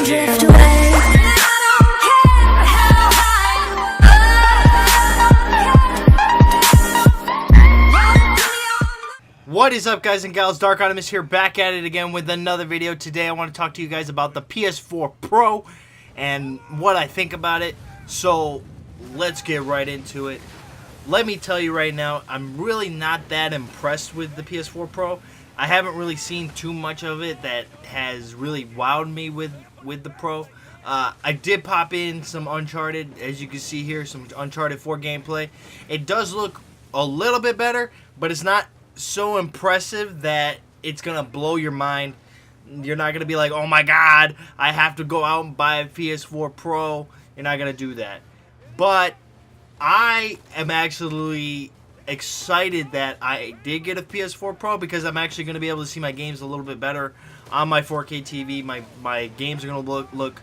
drift away. What is up, guys and gals? Dark Optimus here, back at it again with another video. Today I want to talk to you guys about the PS4 Pro and what I think about it. So let's get right into it. Let me tell you right now, I'm really not that impressed with the PS4 Pro. I haven't really seen too much of it that has really wowed me with the Pro. I did pop in some Uncharted, as you can see here, some Uncharted 4 gameplay. It does look a little bit better, but it's not so impressive that it's gonna blow your mind. You're not gonna be like, oh my god, I have to go out and buy a PS4 Pro. You're not gonna do that. But I am actually excited that I did get a PS4 Pro, because I'm actually going to be able to see my games a little bit better on my 4K TV. My games are going to look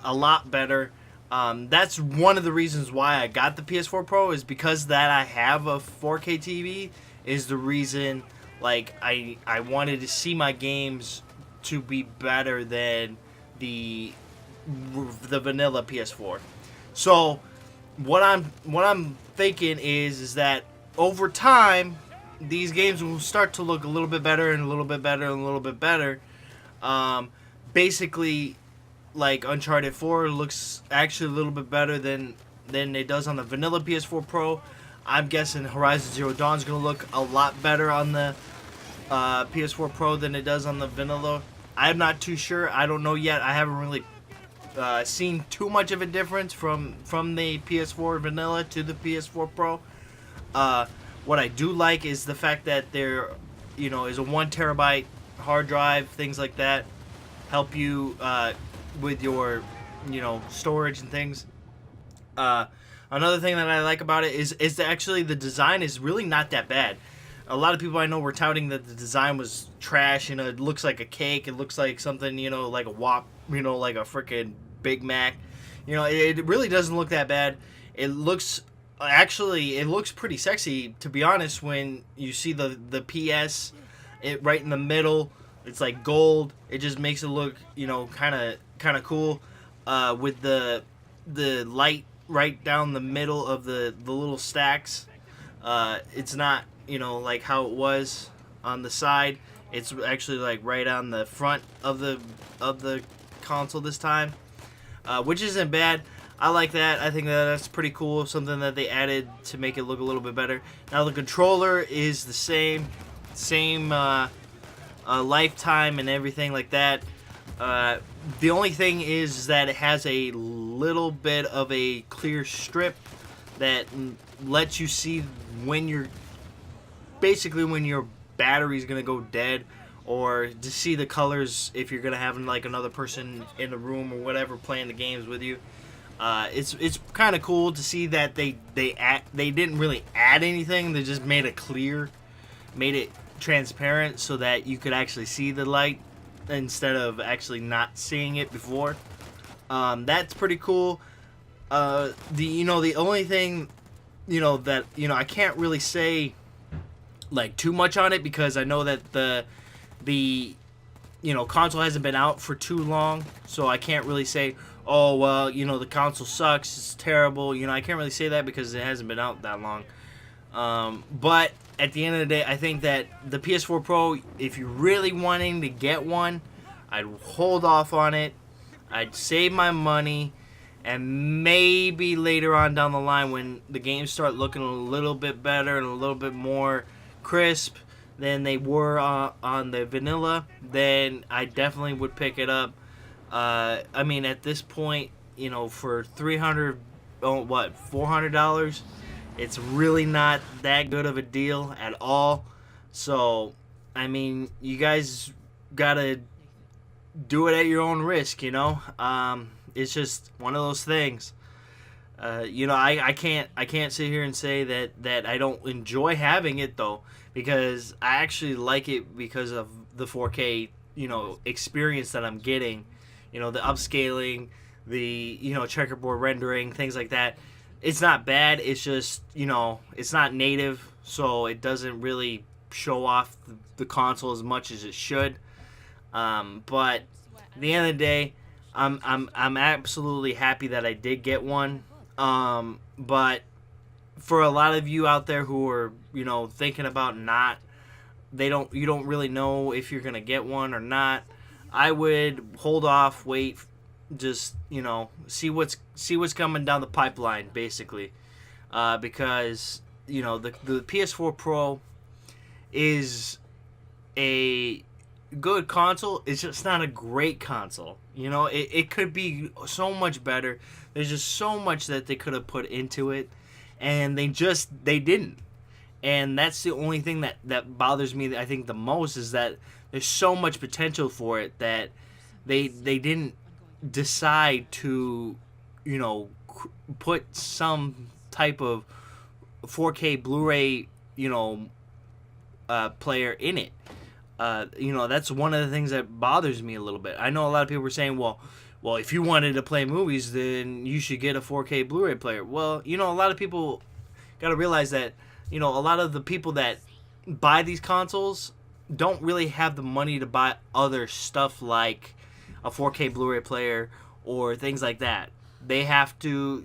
a lot better. That's one of the reasons why I got the PS4 Pro, is because that I have a 4K TV is the reason. Like, I wanted to see my games to be better than the vanilla PS4. So what I'm thinking is that over time these games will start to look a little bit better and a little bit better and a little bit better. Basically, like Uncharted 4 looks actually a little bit better than it does on the vanilla PS4 Pro. I'm guessing Horizon Zero Dawn is going to look a lot better on the PS4 Pro than it does on the vanilla. I'm not too sure. I don't know yet. I haven't really seen too much of a difference from the PS4 vanilla to the PS4 Pro. What I do like is the fact that there, is a 1 terabyte hard drive. Things like that help you with your, storage and things. Another thing that I like about it is that actually the design is really not that bad. A lot of people I know were touting that the design was trash. It looks like a cake. It looks like something, like a Whop, like a freaking Big Mac. It really doesn't look that bad. It looks pretty sexy, to be honest. When you see the PS, it right in the middle, it's like gold. It just makes it look, kind of cool. With the light right down the middle of the little stacks. It's not, like how it was on the side. It's actually like right on the front of the console this time, which isn't bad. I like that. I think that's pretty cool. Something that they added to make it look a little bit better. Now the controller is the same lifetime and everything like that. The only thing is that it has a little bit of a clear strip that lets you see when your battery's gonna go dead, or to see the colors if you're gonna have like another person in the room or whatever playing the games with you. It's kind of cool to see that they didn't really add anything. They just made it transparent so that you could actually see the light instead of actually not seeing it before. That's pretty cool. The only thing that I can't really say like too much on it, because I know that the console hasn't been out for too long, so I can't really say, oh well, the console sucks, it's terrible. I can't really say that because it hasn't been out that long. But at the end of the day, I think that the PS4 Pro, if you're really wanting to get one, I'd hold off on it. I'd save my money, and maybe later on down the line, when the games start looking a little bit better and a little bit more crisp than they were on the vanilla, then I definitely would pick it up. I mean, at this point, for $400, it's really not that good of a deal at all. So, I mean, you guys gotta do it at your own risk, It's just one of those things. I can't sit here and say that I don't enjoy having it, though, because I actually like it because of the 4K, experience that I'm getting. The upscaling, the, checkerboard rendering, things like that. It's not bad. It's just, it's not native, so it doesn't really show off the console as much as it should. But at the end of the day, I'm absolutely happy that I did get one. But for a lot of you out there who are, thinking about not, you don't really know if you're gonna get one or not. I would hold off, wait, just see what's coming down the pipeline, basically, because the PS4 Pro is a good console. It's just not a great console. It could be so much better. There's just so much that they could have put into it, and they didn't. And that's the only thing that bothers me, I think, the most, is that there's so much potential for it that they didn't decide to, put some type of 4K Blu-ray, player in it. That's one of the things that bothers me a little bit. I know a lot of people were saying, well, if you wanted to play movies, then you should get a 4K Blu-ray player. Well, a lot of people got to realize that, a lot of the people that buy these consoles don't really have the money to buy other stuff like a 4K Blu-ray player or things like that. They have to,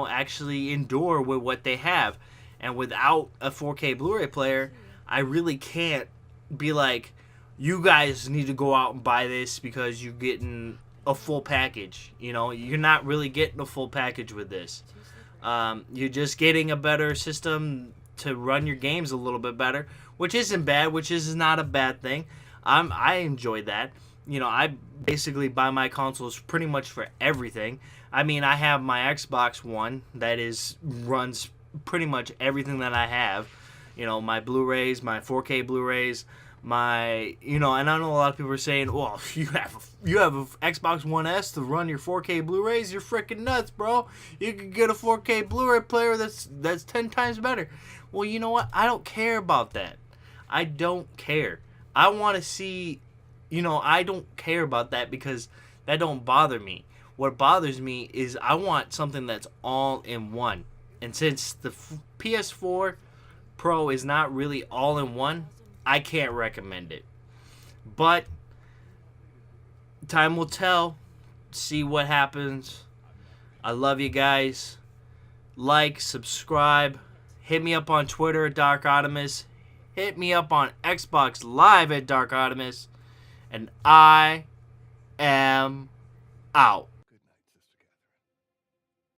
actually endure with what they have. And without a 4K Blu-ray player, I really can't be like, you guys need to go out and buy this because you're getting a full package. You're not really getting a full package with this. You're just getting a better system to run your games a little bit better, which isn't bad, which is not a bad thing. I enjoy that. I basically buy my consoles pretty much for everything. I mean, I have my Xbox One that runs pretty much everything that I have. My Blu-rays, my 4K Blu-rays, and I know a lot of people are saying, well, you have a Xbox One S to run your 4K Blu-rays? You're freaking nuts, bro. You could get a 4K Blu-ray player that's 10 times better. Well, you know what? I don't care about that. I don't care. I want to see, I don't care about that because that don't bother me. What bothers me is I want something that's all in one. And since the PS4 Pro is not really all in one, I can't recommend it. But time will tell. See what happens. I love you guys. Like, subscribe. Hit me up on Twitter at Dark Optimus. Hit me up on Xbox Live at Dark Optimus. And I am out.